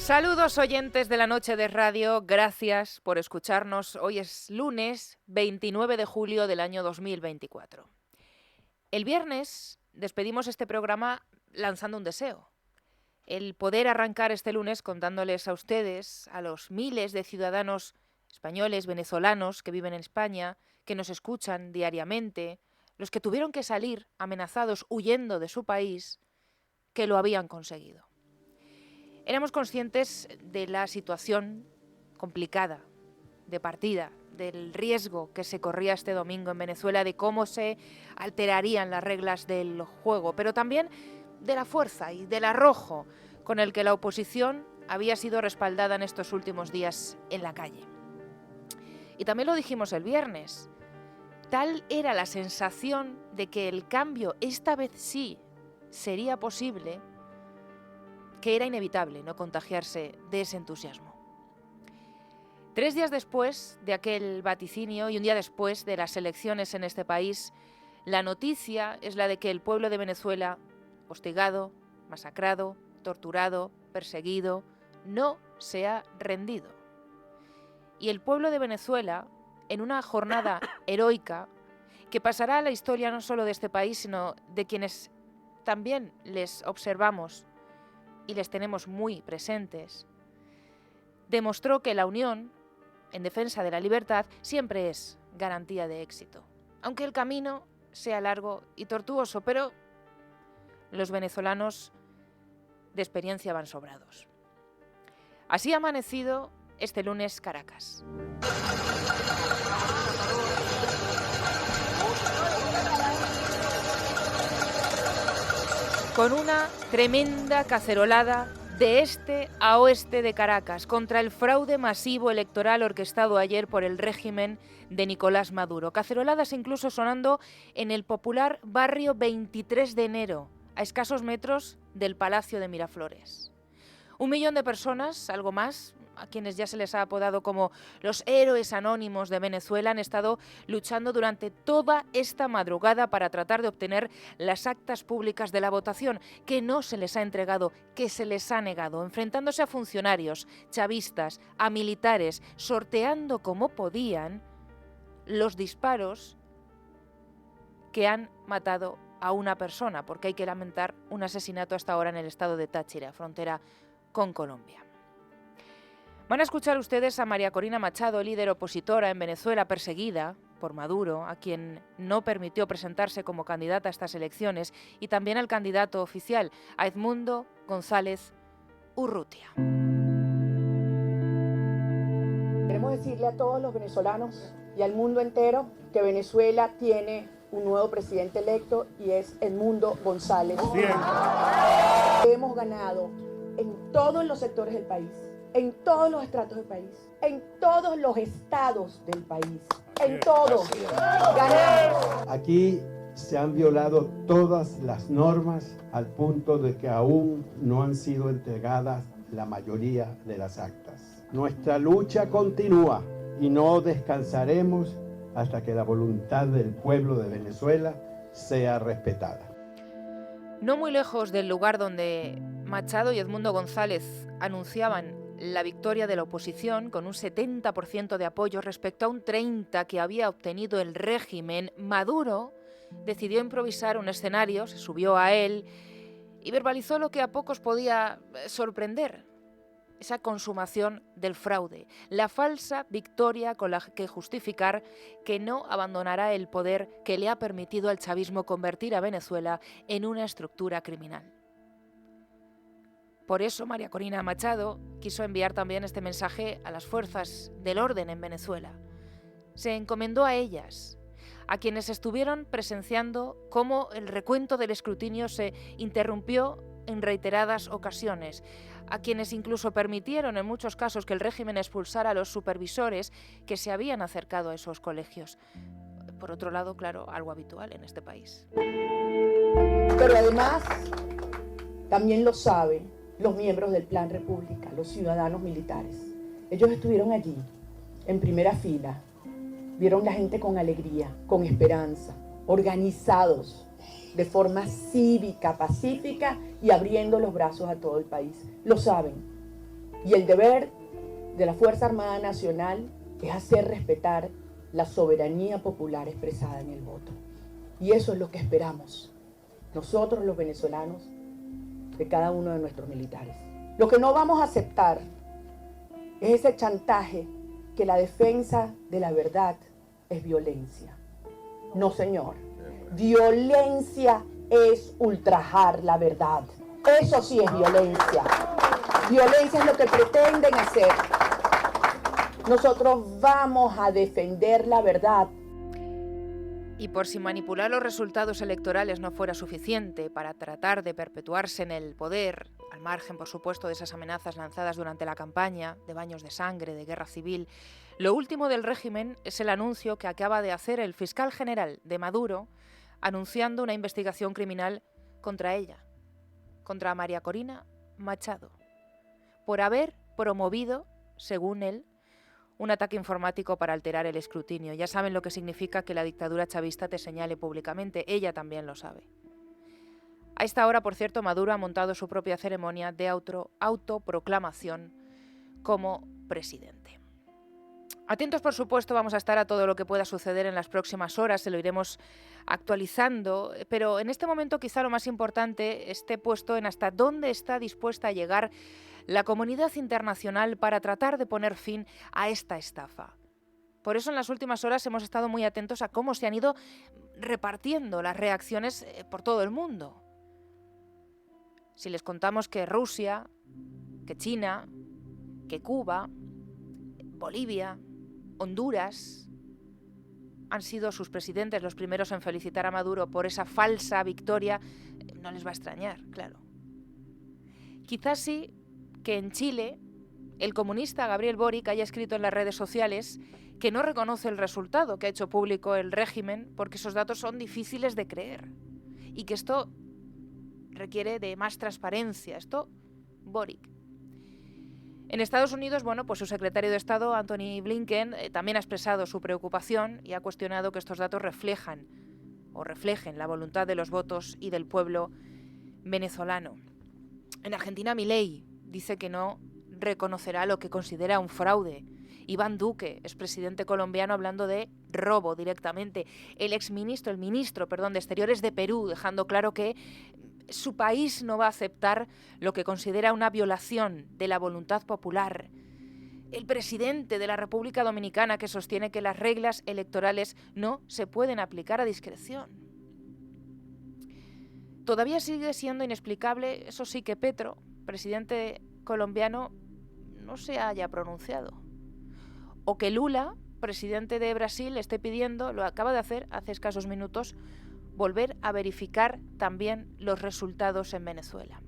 Saludos oyentes de la noche de radio, gracias por escucharnos. Hoy es lunes 29 de julio del año 2024. El viernes despedimos este programa lanzando un deseo. El poder arrancar este lunes contándoles a ustedes, a los miles de ciudadanos españoles, venezolanos que viven en España, que nos escuchan diariamente, los que tuvieron que salir amenazados huyendo de su país, que lo habían conseguido. Éramos conscientes de la situación complicada de partida, del riesgo que se corría este domingo en Venezuela, de cómo se alterarían las reglas del juego, pero también de la fuerza y del arrojo con el que la oposición había sido respaldada en estos últimos días en la calle. Y también lo dijimos el viernes, tal era la sensación de que el cambio esta vez sí sería posible, que era inevitable no contagiarse de ese entusiasmo. 3 días después de aquel vaticinio y un día después de las elecciones en este país, la noticia es la de que el pueblo de Venezuela, hostigado, masacrado, torturado, perseguido, no se ha rendido. Y el pueblo de Venezuela, en una jornada heroica que pasará a la historia no solo de este país, sino de quienes también les observamos y les tenemos muy presentes, demostró que la unión en defensa de la libertad siempre es garantía de éxito. Aunque el camino sea largo y tortuoso, pero los venezolanos de experiencia van sobrados. Así ha amanecido este lunes Caracas. Con una tremenda cacerolada de este a oeste de Caracas contra el fraude masivo electoral orquestado ayer por el régimen de Nicolás Maduro. Caceroladas incluso sonando en el popular barrio 23 de enero, a escasos metros del Palacio de Miraflores. 1 millón de personas, algo más, a quienes ya se les ha apodado como los héroes anónimos de Venezuela, han estado luchando durante toda esta madrugada para tratar de obtener las actas públicas de la votación, que no se les ha entregado, que se les ha negado, enfrentándose a funcionarios, chavistas, a militares, sorteando como podían los disparos que han matado a una persona, porque hay que lamentar un asesinato hasta ahora en el estado de Táchira, frontera con Colombia. Van a escuchar ustedes a María Corina Machado, líder opositora en Venezuela, perseguida por Maduro, a quien no permitió presentarse como candidata a estas elecciones, y también al candidato oficial, a Edmundo González Urrutia. Queremos decirle a todos los venezolanos y al mundo entero que Venezuela tiene un nuevo presidente electo y es Edmundo González. Bien. Hemos ganado en todos los sectores del país, en todos los estratos del país, en todos los estados del país, en todos. Ganamos. Aquí se han violado todas las normas al punto de que aún no han sido entregadas la mayoría de las actas. Nuestra lucha continúa y no descansaremos hasta que la voluntad del pueblo de Venezuela sea respetada. No muy lejos del lugar donde Machado y Edmundo González anunciaban la victoria de la oposición con un 70% de apoyo respecto a un 30% que había obtenido el régimen, Maduro decidió improvisar un escenario, se subió a él y verbalizó lo que a pocos podía sorprender: esa consumación del fraude, la falsa victoria con la que justificar que no abandonará el poder que le ha permitido al chavismo convertir a Venezuela en una estructura criminal. Por eso María Corina Machado quiso enviar también este mensaje a las fuerzas del orden en Venezuela. Se encomendó a ellas, a quienes estuvieron presenciando cómo el recuento del escrutinio se interrumpió en reiteradas ocasiones, a quienes incluso permitieron en muchos casos que el régimen expulsara a los supervisores que se habían acercado a esos colegios. Por otro lado, claro, algo habitual en este país. Pero además, también lo saben los miembros del Plan República, los ciudadanos militares. Ellos estuvieron allí, en primera fila, vieron la gente con alegría, con esperanza, organizados, de forma cívica, pacífica y abriendo los brazos a todo el país. Lo saben. Y el deber de la Fuerza Armada Nacional es hacer respetar la soberanía popular expresada en el voto. Y eso es lo que esperamos nosotros los venezolanos de cada uno de nuestros militares. Lo que no vamos a aceptar es ese chantaje que la defensa de la verdad es violencia. No, señor. Violencia es ultrajar la verdad. Eso sí es violencia. Violencia es lo que pretenden hacer. Nosotros vamos a defender la verdad. Y por si manipular los resultados electorales no fuera suficiente para tratar de perpetuarse en el poder, al margen, por supuesto, de esas amenazas lanzadas durante la campaña, de baños de sangre, de guerra civil, lo último del régimen es el anuncio que acaba de hacer el fiscal general de Maduro, anunciando una investigación criminal contra ella, contra María Corina Machado, por haber promovido, según él, un ataque informático para alterar el escrutinio. Ya saben lo que significa que la dictadura chavista te señale públicamente. Ella también lo sabe. A esta hora, por cierto, Maduro ha montado su propia ceremonia de autoproclamación como presidente. Atentos, por supuesto, vamos a estar a todo lo que pueda suceder en las próximas horas, se lo iremos actualizando, pero en este momento quizá lo más importante esté puesto en hasta dónde está dispuesta a llegar la comunidad internacional para tratar de poner fin a esta estafa. Por eso en las últimas horas hemos estado muy atentos a cómo se han ido repartiendo las reacciones por todo el mundo. Si les contamos que Rusia, que China, que Cuba, Bolivia, Honduras han sido sus presidentes los primeros en felicitar a Maduro por esa falsa victoria, no les va a extrañar, claro. Quizás sí que en Chile el comunista Gabriel Boric haya escrito en las redes sociales que no reconoce el resultado que ha hecho público el régimen porque esos datos son difíciles de creer y que esto requiere de más transparencia. Esto, Boric. En Estados Unidos, bueno, pues su secretario de Estado, Antony Blinken, también ha expresado su preocupación y ha cuestionado que estos datos reflejen la voluntad de los votos y del pueblo venezolano. En Argentina, Milei dice que no reconocerá lo que considera un fraude. Iván Duque, expresidente colombiano, hablando de robo directamente. El ministro de Exteriores de Perú, dejando claro que su país no va a aceptar lo que considera una violación de la voluntad popular. El presidente de la República Dominicana, que sostiene que las reglas electorales no se pueden aplicar a discreción. Todavía sigue siendo inexplicable, eso sí, que Petro, presidente colombiano, no se haya pronunciado. O que Lula, presidente de Brasil, esté pidiendo, lo acaba de hacer hace escasos minutos, volver a verificar también los resultados en Venezuela.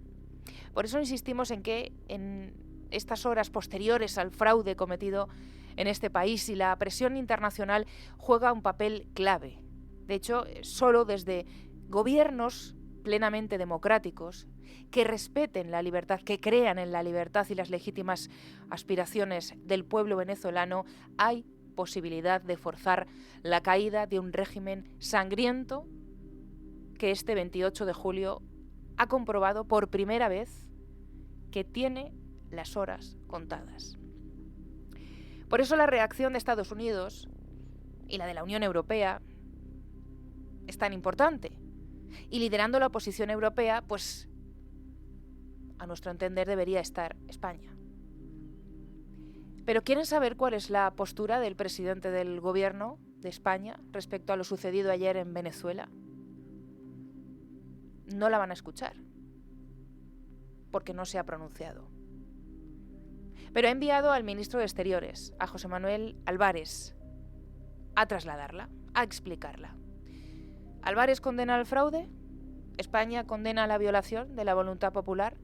Por eso insistimos en que en estas horas posteriores al fraude cometido en este país y la presión internacional juega un papel clave. De hecho, solo desde gobiernos plenamente democráticos, que respeten la libertad, que crean en la libertad y las legítimas aspiraciones del pueblo venezolano, hay posibilidad de forzar la caída de un régimen sangriento que este 28 de julio ha comprobado por primera vez que tiene las horas contadas. Por eso la reacción de Estados Unidos y la de la Unión Europea es tan importante. Y liderando la oposición europea, pues a nuestro entender debería estar España. Pero ¿quieren saber cuál es la postura del presidente del gobierno de España respecto a lo sucedido ayer en Venezuela? No la van a escuchar, porque no se ha pronunciado. Pero ha enviado al ministro de Exteriores, a José Manuel Álvarez, a trasladarla, a explicarla. Álvarez condena el fraude, España condena la violación de la voluntad popular,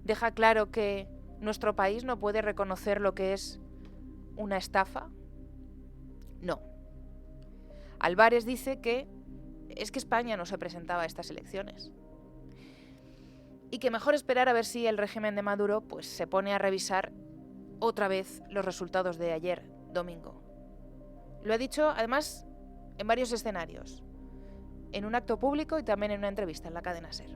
deja claro que nuestro país no puede reconocer lo que es una estafa. No. Álvarez dice que es que España no se presentaba a estas elecciones y que mejor esperar a ver si el régimen de Maduro pues se pone a revisar otra vez los resultados de ayer, domingo. Lo ha dicho además en varios escenarios, en un acto público y también en una entrevista en la cadena SER.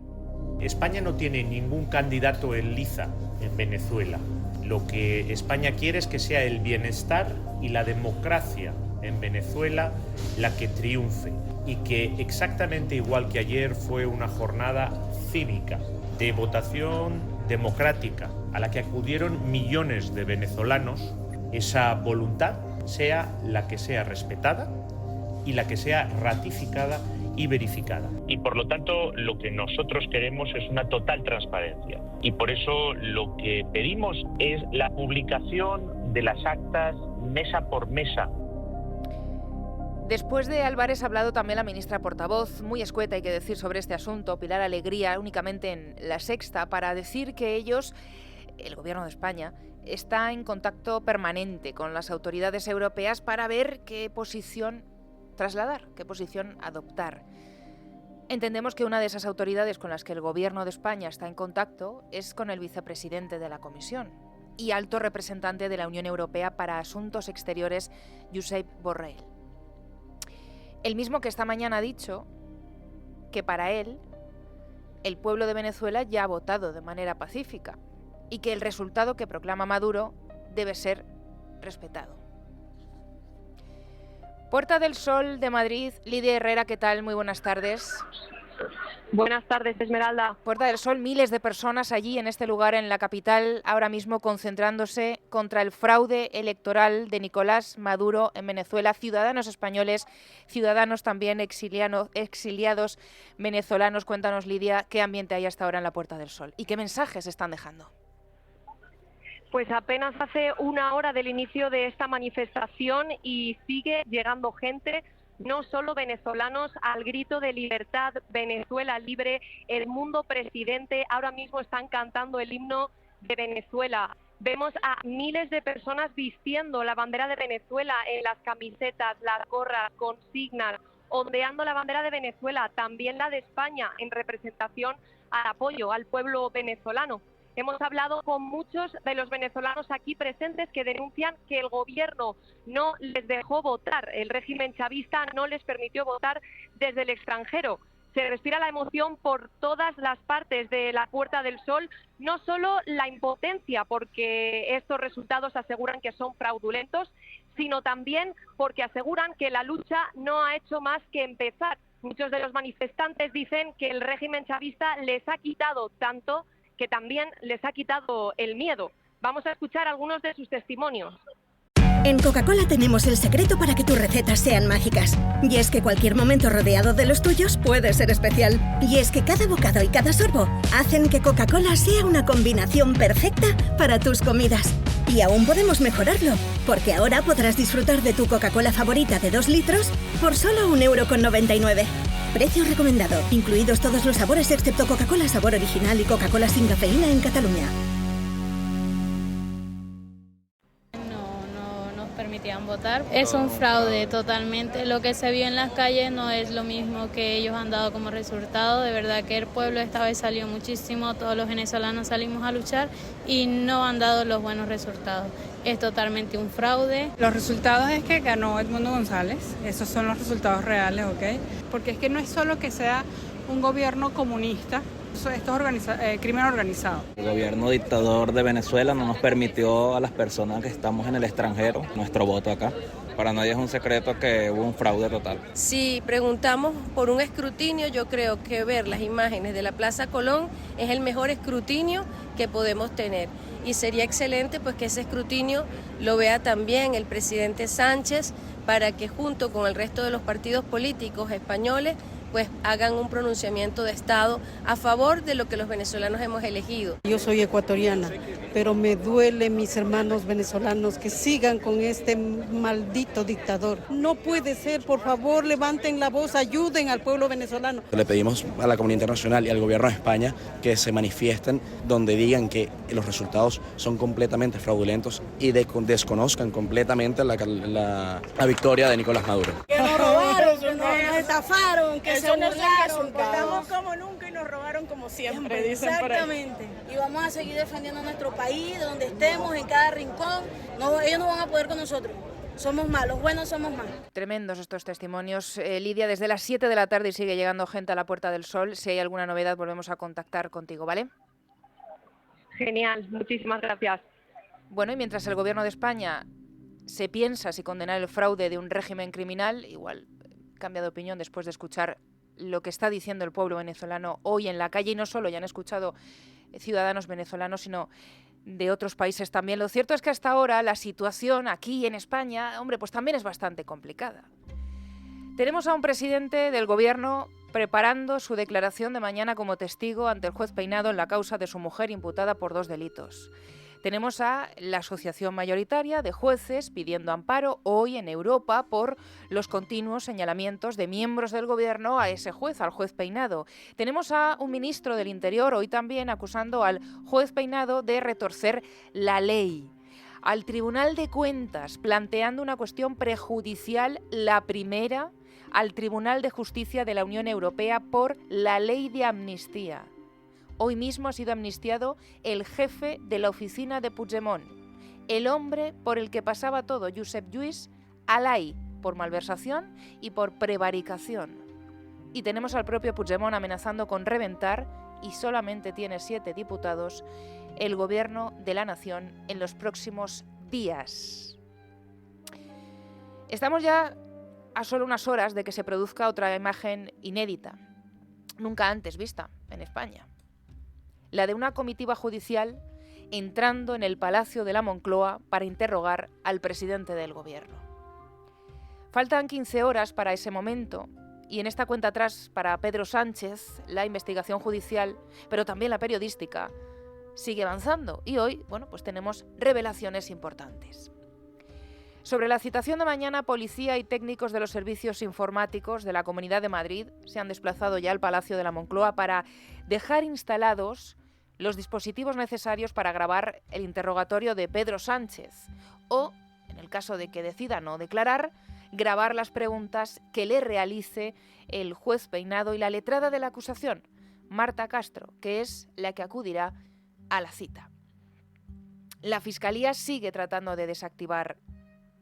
España no tiene ningún candidato en liza en Venezuela. Lo que España quiere es que sea el bienestar y la democracia en Venezuela la que triunfe, y que exactamente igual que ayer fue una jornada cívica de votación democrática a la que acudieron millones de venezolanos, esa voluntad sea la que sea respetada y la que sea ratificada y verificada. Y por lo tanto, lo que nosotros queremos es una total transparencia. Y por eso lo que pedimos es la publicación de las actas mesa por mesa. Después de Álvarez ha hablado también la ministra portavoz, muy escueta hay que decir sobre este asunto, Pilar Alegría, únicamente en La Sexta, para decir que ellos, el Gobierno de España, está en contacto permanente con las autoridades europeas para ver qué posición trasladar, qué posición adoptar. Entendemos que una de esas autoridades con las que el Gobierno de España está en contacto es con el vicepresidente de la Comisión y alto representante de la Unión Europea para Asuntos Exteriores, Josep Borrell. El mismo que esta mañana ha dicho que para él el pueblo de Venezuela ya ha votado de manera pacífica y que el resultado que proclama Maduro debe ser respetado. Puerta del Sol de Madrid, Lidia Herrera, ¿qué tal? Muy buenas tardes. Buenas tardes, Esmeralda. Puerta del Sol, miles de personas allí en este lugar, en la capital, ahora mismo concentrándose contra el fraude electoral de Nicolás Maduro en Venezuela. Ciudadanos españoles, ciudadanos también exiliados venezolanos. Cuéntanos, Lidia, qué ambiente hay hasta ahora en la Puerta del Sol y qué mensajes están dejando. Pues apenas hace una hora del inicio de esta manifestación y sigue llegando gente, no solo venezolanos, al grito de libertad, Venezuela libre, el mundo presidente. Ahora mismo están cantando el himno de Venezuela. Vemos a miles de personas vistiendo la bandera de Venezuela en las camisetas, las gorras, consignas, ondeando la bandera de Venezuela, también la de España, en representación al apoyo al pueblo venezolano. Hemos hablado con muchos de los venezolanos aquí presentes que denuncian que el gobierno no les dejó votar, el régimen chavista no les permitió votar desde el extranjero. Se respira la emoción por todas las partes de la Puerta del Sol, no solo la impotencia porque estos resultados aseguran que son fraudulentos, sino también porque aseguran que la lucha no ha hecho más que empezar. Muchos de los manifestantes dicen que el régimen chavista les ha quitado tanto que también les ha quitado el miedo. Vamos a escuchar algunos de sus testimonios. En Coca-Cola tenemos el secreto para que tus recetas sean mágicas. Y es que cualquier momento rodeado de los tuyos puede ser especial. Y es que cada bocado y cada sorbo hacen que Coca-Cola sea una combinación perfecta para tus comidas. Y aún podemos mejorarlo, porque ahora podrás disfrutar de tu Coca-Cola favorita de 2 litros por solo 1,99 €. Precio recomendado, incluidos todos los sabores excepto Coca-Cola sabor original y Coca-Cola sin cafeína en Cataluña. No nos permitían votar. Es un fraude totalmente. Lo que se vio en las calles no es lo mismo que ellos han dado como resultado. De verdad que el pueblo esta vez salió muchísimo, todos los venezolanos salimos a luchar y no han dado los buenos resultados. Es totalmente un fraude. Los resultados es que ganó Edmundo González, esos son los resultados reales, ¿ok? Porque es que no es solo que sea un gobierno comunista, esto es crimen organizado. El gobierno dictador de Venezuela no nos permitió a las personas que estamos en el extranjero nuestro voto acá. Para nadie es un secreto que hubo un fraude total. Si preguntamos por un escrutinio, yo creo que ver las imágenes de la Plaza Colón es el mejor escrutinio que podemos tener. Y sería excelente pues que ese escrutinio lo vea también el presidente Sánchez para que junto con el resto de los partidos políticos españoles pues hagan un pronunciamiento de Estado a favor de lo que los venezolanos hemos elegido. Yo soy ecuatoriana, pero me duele mis hermanos venezolanos que sigan con este maldito dictador. No puede ser, por favor, levanten la voz, ayuden al pueblo venezolano. Le pedimos a la comunidad internacional y al gobierno de España que se manifiesten donde digan que los resultados son completamente fraudulentos y desconozcan completamente la victoria de Nicolás Maduro. Que nos robaron, que nos estafaron, que se burlaron, votamos como nunca y nos robaron como siempre, dicen por ahí. Exactamente. Y vamos a seguir defendiendo nuestro país, de donde estemos, en cada rincón. No, ellos no van a poder con nosotros. somos más, los buenos somos más. Tremendos estos testimonios. Lidia, desde las 7 de la tarde y sigue llegando gente a la Puerta del Sol. Si hay alguna novedad, volvemos a contactar contigo, ¿vale? Genial, muchísimas gracias. Bueno, y mientras el Gobierno de España se piensa si condenar el fraude de un régimen criminal, igual cambia de opinión después de escuchar lo que está diciendo el pueblo venezolano hoy en la calle, y no solo ya han escuchado ciudadanos venezolanos, sino de otros países también. Lo cierto es que hasta ahora la situación aquí en España, hombre, pues también es bastante complicada. Tenemos a un presidente del Gobierno preparando su declaración de mañana como testigo ante el juez Peinado en la causa de su mujer imputada por 2 delitos. Tenemos a la asociación mayoritaria de jueces pidiendo amparo hoy en Europa por los continuos señalamientos de miembros del Gobierno a ese juez, al juez Peinado. Tenemos a un ministro del Interior hoy también acusando al juez Peinado de retorcer la ley. Al Tribunal de Cuentas planteando una cuestión prejudicial, la primera, al Tribunal de Justicia de la Unión Europea por la ley de amnistía. Hoy mismo ha sido amnistiado el jefe de la oficina de Puigdemont, el hombre por el que pasaba todo, Josep Lluís Alay, por malversación y por prevaricación. Y tenemos al propio Puigdemont amenazando con reventar, y solamente tiene 7 diputados, el Gobierno de la Nación en los próximos días. Estamos ya a solo unas horas de que se produzca otra imagen inédita, nunca antes vista en España. La de una comitiva judicial entrando en el Palacio de la Moncloa para interrogar al presidente del Gobierno. Faltan 15 horas para ese momento y en esta cuenta atrás para Pedro Sánchez la investigación judicial, pero también la periodística, sigue avanzando y hoy, bueno, pues tenemos revelaciones importantes. Sobre la citación de mañana, policía y técnicos de los servicios informáticos de la Comunidad de Madrid se han desplazado ya al Palacio de la Moncloa para dejar instalados los dispositivos necesarios para grabar el interrogatorio de Pedro Sánchez o, en el caso de que decida no declarar, grabar las preguntas que le realice el juez Peinado y la letrada de la acusación, Marta Castro, que es la que acudirá a la cita. La Fiscalía sigue tratando de desactivar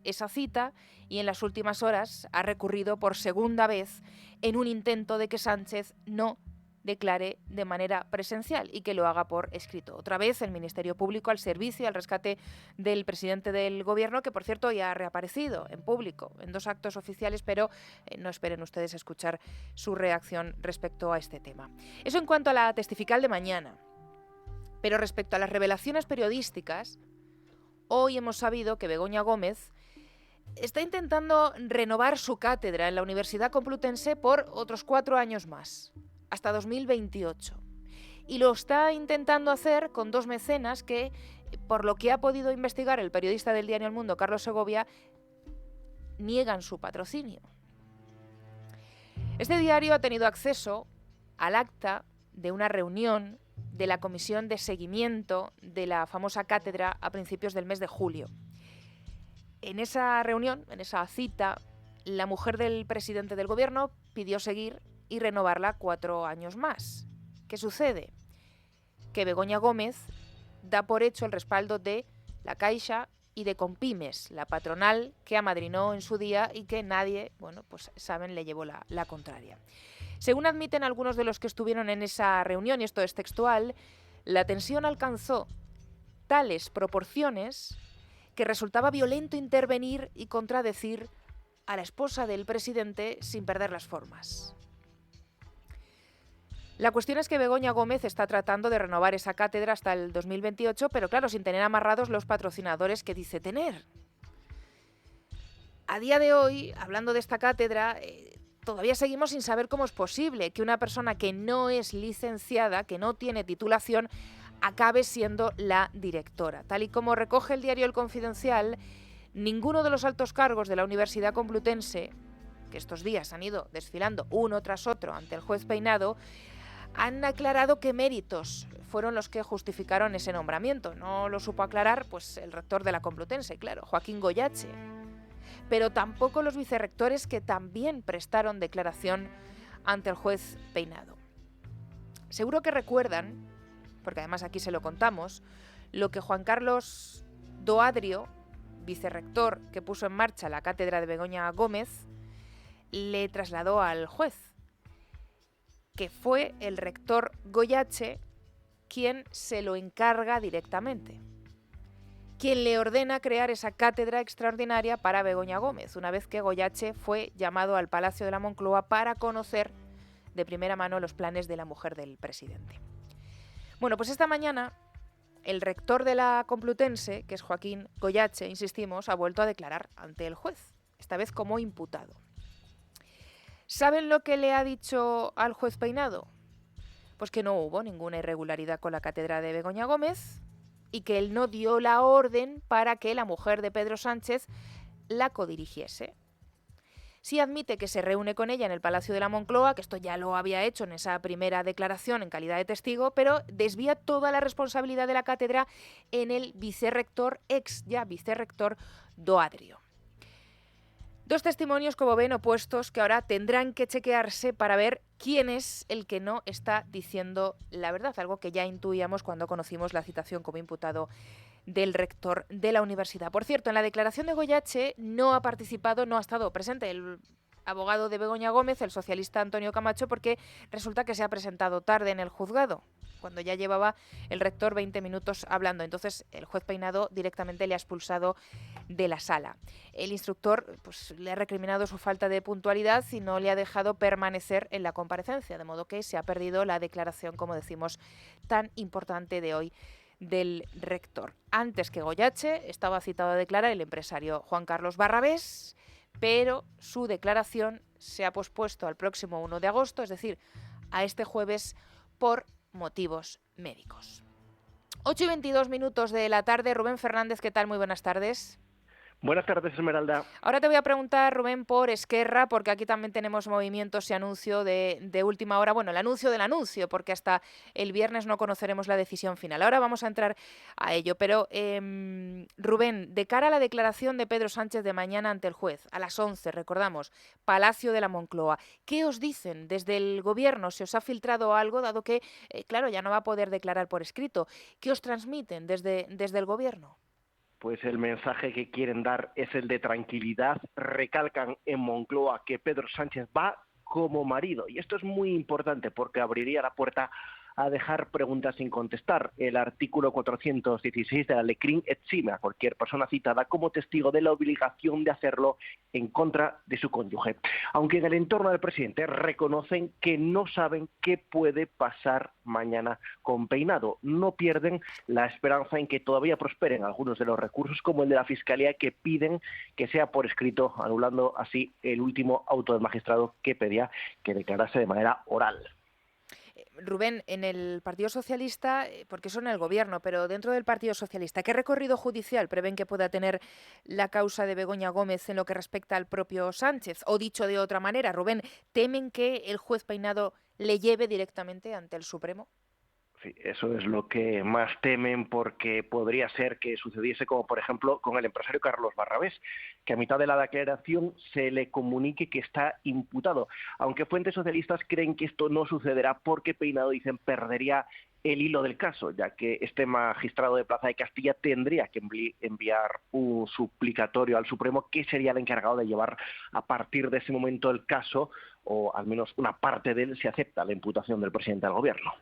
esa cita y en las últimas horas ha recurrido por segunda vez en un intento de que Sánchez no declare de manera presencial y que lo haga por escrito. Otra vez el Ministerio Público al servicio y al rescate del presidente del Gobierno, que por cierto ya ha reaparecido en público en 2 actos oficiales, pero no esperen ustedes a escuchar su reacción respecto a este tema. Eso en cuanto a la testifical de mañana. Pero respecto a las revelaciones periodísticas, hoy hemos sabido que Begoña Gómez está intentando renovar su cátedra en la Universidad Complutense por otros 4 años más, hasta 2028. Y lo está intentando hacer con 2 mecenas que, por lo que ha podido investigar el periodista del diario El Mundo, Carlos Segovia, niegan su patrocinio. Este diario ha tenido acceso al acta de una reunión de la Comisión de Seguimiento de la famosa cátedra a principios del mes de julio. En esa reunión, en esa cita, la mujer del presidente del Gobierno pidió seguir y renovarla 4 años más. ¿Qué sucede? Que Begoña Gómez da por hecho el respaldo de la Caixa y de Compimes, la patronal que amadrinó en su día y que nadie, bueno, pues saben, le llevó la contraria. Según admiten algunos de los que estuvieron en esa reunión, y esto es textual, la tensión alcanzó tales proporciones que resultaba violento intervenir y contradecir a la esposa del presidente sin perder las formas. La cuestión es que Begoña Gómez está tratando de renovar esa cátedra hasta el 2028, pero claro, sin tener amarrados los patrocinadores que dice tener. A día de hoy, hablando de esta cátedra, todavía seguimos sin saber cómo es posible que una persona que no es licenciada, que no tiene titulación, acabe siendo la directora. Tal y como recoge el diario El Confidencial, ninguno de los altos cargos de la Universidad Complutense, que estos días han ido desfilando uno tras otro ante el juez Peinado, han aclarado qué méritos fueron los que justificaron ese nombramiento. No lo supo aclarar pues el rector de la Complutense, claro, Joaquín Goyache. Pero tampoco los vicerrectores que también prestaron declaración ante el juez Peinado. Seguro que recuerdan, porque además aquí se lo contamos, lo que Juan Carlos Doadrio vicerrector que puso en marcha la cátedra de Begoña Gómez, le trasladó al juez, que fue el rector Goyache quien se lo encarga directamente, quien le ordena crear esa cátedra extraordinaria para Begoña Gómez, una vez que Goyache fue llamado al Palacio de la Moncloa para conocer de primera mano los planes de la mujer del presidente. Bueno, pues esta mañana el rector de la Complutense, que es Joaquín Goyache, insistimos, ha vuelto a declarar ante el juez, esta vez como imputado. ¿Saben lo que le ha dicho al juez Peinado? Pues que no hubo ninguna irregularidad con la cátedra de Begoña Gómez y que él no dio la orden para que la mujer de Pedro Sánchez la codirigiese. Sí admite que se reúne con ella en el Palacio de la Moncloa, que esto ya lo había hecho en esa primera declaración en calidad de testigo, pero desvía toda la responsabilidad de la cátedra en el vicerrector, ex ya vicerrector Doadrio. Dos testimonios, como ven, opuestos, que ahora tendrán que chequearse para ver quién es el que no está diciendo la verdad, algo que ya intuíamos cuando conocimos la citación como imputado del rector de la universidad. Por cierto, en la declaración de Goyache no ha participado, no ha estado presente el abogado de Begoña Gómez, el socialista Antonio Camacho, porque resulta que se ha presentado tarde en el juzgado, cuando ya llevaba el rector 20 minutos hablando. Entonces el juez Peinado directamente le ha expulsado de la sala. El instructor pues, le ha recriminado su falta de puntualidad y no le ha dejado permanecer en la comparecencia, de modo que se ha perdido la declaración, como decimos, tan importante de hoy del rector. Antes que Goyache estaba citado a declarar el empresario Juan Carlos Barrabés, pero su declaración se ha pospuesto al próximo 1 de agosto, es decir, a este jueves, por motivos médicos. 8:22 de la tarde. Rubén Fernández, ¿qué tal? Muy buenas tardes. Buenas tardes, Esmeralda. Ahora te voy a preguntar, Rubén, por Esquerra, porque aquí también tenemos movimientos y anuncio de última hora. Bueno, el anuncio del anuncio, porque hasta el viernes no conoceremos la decisión final. Ahora vamos a entrar a ello. Pero, Rubén, de cara a la declaración de Pedro Sánchez de mañana ante el juez, a las 11, recordamos, Palacio de la Moncloa, ¿qué os dicen desde el Gobierno? ¿Se os ha filtrado algo, dado que, claro, ya no va a poder declarar por escrito? ¿Qué os transmiten desde el Gobierno? Pues el mensaje que quieren dar es el de tranquilidad. Recalcan en Moncloa que Pedro Sánchez va como marido. Y esto es muy importante porque abriría la puerta a dejar preguntas sin contestar. El artículo 416 de la Lecrim exime a cualquier persona citada como testigo de la obligación de hacerlo en contra de su cónyuge. Aunque en el entorno del presidente reconocen que no saben qué puede pasar mañana con Peinado. No pierden la esperanza en que todavía prosperen algunos de los recursos, como el de la Fiscalía, que piden que sea por escrito, anulando así el último auto del magistrado que pedía que declarase de manera oral. Rubén, en el Partido Socialista, porque son el Gobierno, pero dentro del Partido Socialista, ¿qué recorrido judicial prevén que pueda tener la causa de Begoña Gómez en lo que respecta al propio Sánchez? O dicho de otra manera, Rubén, ¿temen que el juez Peinado le lleve directamente ante el Supremo? Sí, eso es lo que más temen, porque podría ser que sucediese como, por ejemplo, con el empresario Carlos Barrabés, que a mitad de la declaración se le comunique que está imputado. Aunque fuentes socialistas creen que esto no sucederá porque Peinado, dicen, perdería el hilo del caso, ya que este magistrado de Plaza de Castilla tendría que enviar un suplicatorio al Supremo, que sería el encargado de llevar a partir de ese momento el caso, o al menos una parte de él, si acepta la imputación del presidente del Gobierno.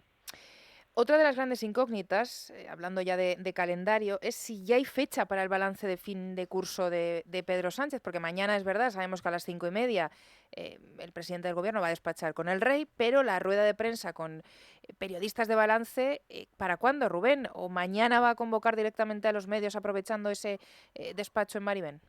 Otra de las grandes incógnitas, hablando ya de calendario, es si ya hay fecha para el balance de fin de curso de Pedro Sánchez, porque mañana es verdad, sabemos que a las 5:30 el presidente del Gobierno va a despachar con el rey, pero la rueda de prensa con periodistas de balance, ¿para cuándo, Rubén? ¿O mañana va a convocar directamente a los medios aprovechando ese despacho en Maribén?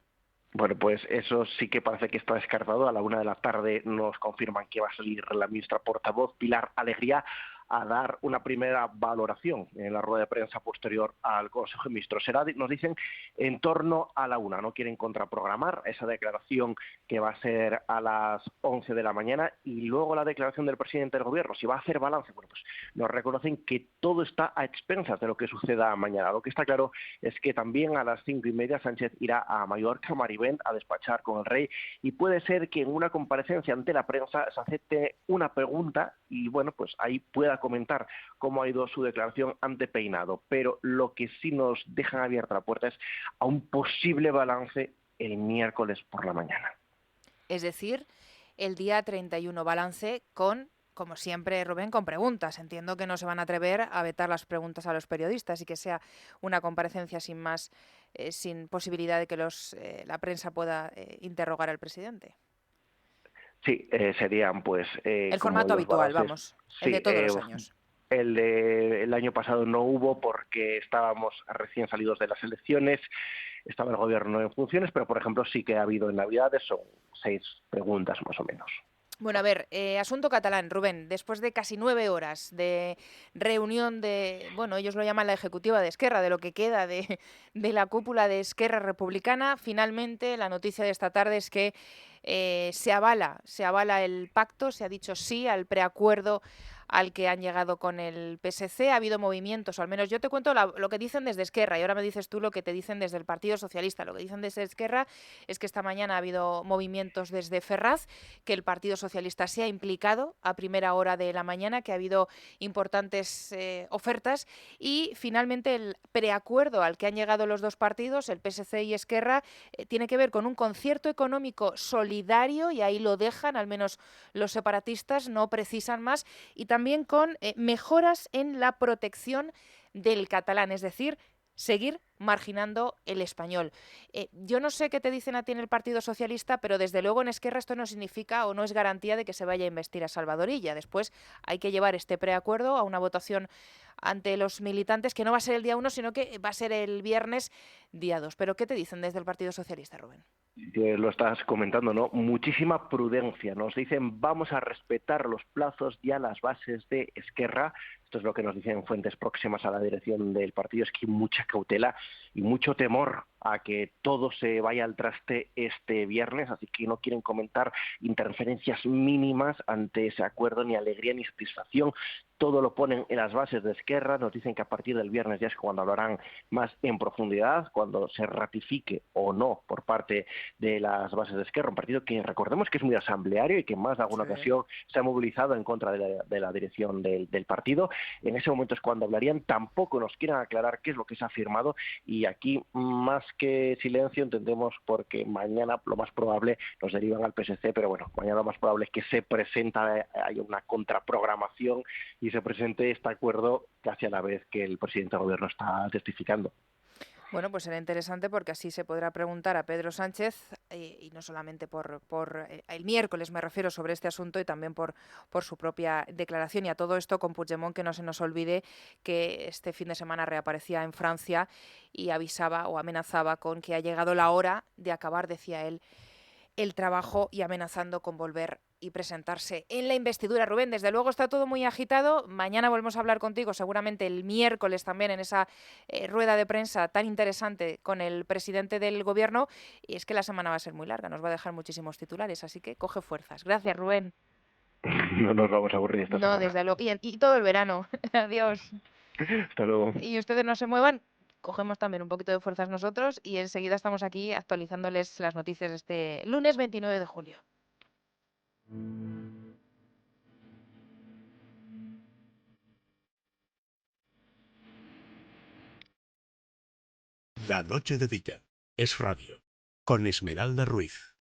Bueno, pues eso sí que parece que está descartado. A la 1 de la tarde nos confirman que va a salir la ministra portavoz, Pilar Alegría, a dar una primera valoración en la rueda de prensa posterior al Consejo de Ministros. Será, nos dicen, en torno a la 1. No quieren contraprogramar esa declaración, que va a ser a las 11 de la mañana, y luego la declaración del presidente del Gobierno. Si va a hacer balance, bueno, pues nos reconocen que todo está a expensas de lo que suceda mañana. Lo que está claro es que también a las 5:30 Sánchez irá a Mallorca, Maribén, a despachar con el rey, y puede ser que en una comparecencia ante la prensa se acepte una pregunta y, bueno, pues ahí pueda pueda comentar cómo ha ido su declaración ante Peinado, pero lo que sí nos dejan abierta la puerta es a un posible balance el miércoles por la mañana. Es decir, el día 31, balance con, como siempre, Rubén, con preguntas. Entiendo que no se van a atrever a vetar las preguntas a los periodistas y que sea una comparecencia sin más, sin posibilidad de que la prensa pueda interrogar al presidente. Sí, serían pues... el formato habitual, vamos, el de todos los años. El año pasado no hubo porque estábamos recién salidos de las elecciones, estaba el gobierno en funciones, pero por ejemplo sí que ha habido en Navidades, son 6 preguntas más o menos. Bueno, a ver, asunto catalán, Rubén, después de casi 9 horas de reunión de, bueno, ellos lo llaman la ejecutiva de Esquerra, de lo que queda de la cúpula de Esquerra Republicana, finalmente la noticia de esta tarde es que se avala el pacto, se ha dicho sí al preacuerdo al que han llegado con el PSC. Ha habido movimientos, o al menos yo te cuento lo que dicen desde Esquerra, y ahora me dices tú lo que te dicen desde el Partido Socialista. Lo que dicen desde Esquerra es que esta mañana ha habido movimientos desde Ferraz, que el Partido Socialista se ha implicado a primera hora de la mañana, que ha habido importantes ofertas, y finalmente el preacuerdo al que han llegado los dos partidos, el PSC y Esquerra, tiene que ver con un concierto económico solidario, y ahí lo dejan, al menos los separatistas no precisan más, y también con mejoras en la protección del catalán, es decir, seguir marginando el español. Yo no sé qué te dicen a ti en el Partido Socialista, pero desde luego en Esquerra esto no significa o no es garantía de que se vaya a investir a Salvador Illa. Después hay que llevar este preacuerdo a una votación ante los militantes, que no va a ser el día 1, sino que va a ser el viernes día 2. ¿Pero qué te dicen desde el Partido Socialista, Rubén? Lo estás comentando, ¿no? Muchísima prudencia. Nos dicen, vamos a respetar los plazos y a las bases de Esquerra. Esto es lo que nos dicen fuentes próximas a la dirección del partido, es que hay mucha cautela y mucho temor a que todo se vaya al traste este viernes, así que no quieren comentar interferencias mínimas ante ese acuerdo, ni alegría ni satisfacción. Todo lo ponen en las bases de Esquerra, nos dicen que a partir del viernes ya es cuando hablarán más en profundidad, cuando se ratifique o no por parte de las bases de Esquerra, un partido que recordemos que es muy asambleario y que en más de alguna ocasión se ha movilizado en contra de la dirección del partido. En ese momento es cuando hablarían, tampoco nos quieren aclarar qué es lo que se ha firmado, y aquí más que silencio entendemos porque mañana lo más probable nos derivan al PSC, pero bueno, mañana lo más probable es que se presenta, hay una contraprogramación y se presente este acuerdo casi a la vez que el presidente del gobierno está testificando. Bueno, pues será interesante porque así se podrá preguntar a Pedro Sánchez, y no solamente por el miércoles me refiero, sobre este asunto, y también por su propia declaración. Y a todo esto con Puigdemont, que no se nos olvide que este fin de semana reaparecía en Francia y avisaba o amenazaba con que ha llegado la hora de acabar, decía él, el trabajo, y amenazando con volver y presentarse en la investidura. Rubén, desde luego está todo muy agitado. Mañana volvemos a hablar contigo, seguramente el miércoles también, en esa rueda de prensa tan interesante con el presidente del gobierno. Y es que la semana va a ser muy larga, nos va a dejar muchísimos titulares, así que coge fuerzas. Gracias, Rubén. No nos vamos a aburrir esta semana. No, desde luego. Y todo el verano. Adiós. Hasta luego. Y ustedes no se muevan. Cogemos también un poquito de fuerzas nosotros y enseguida estamos aquí actualizándoles las noticias este lunes 29 de julio. La noche de día es radio, con Esmeralda Ruiz.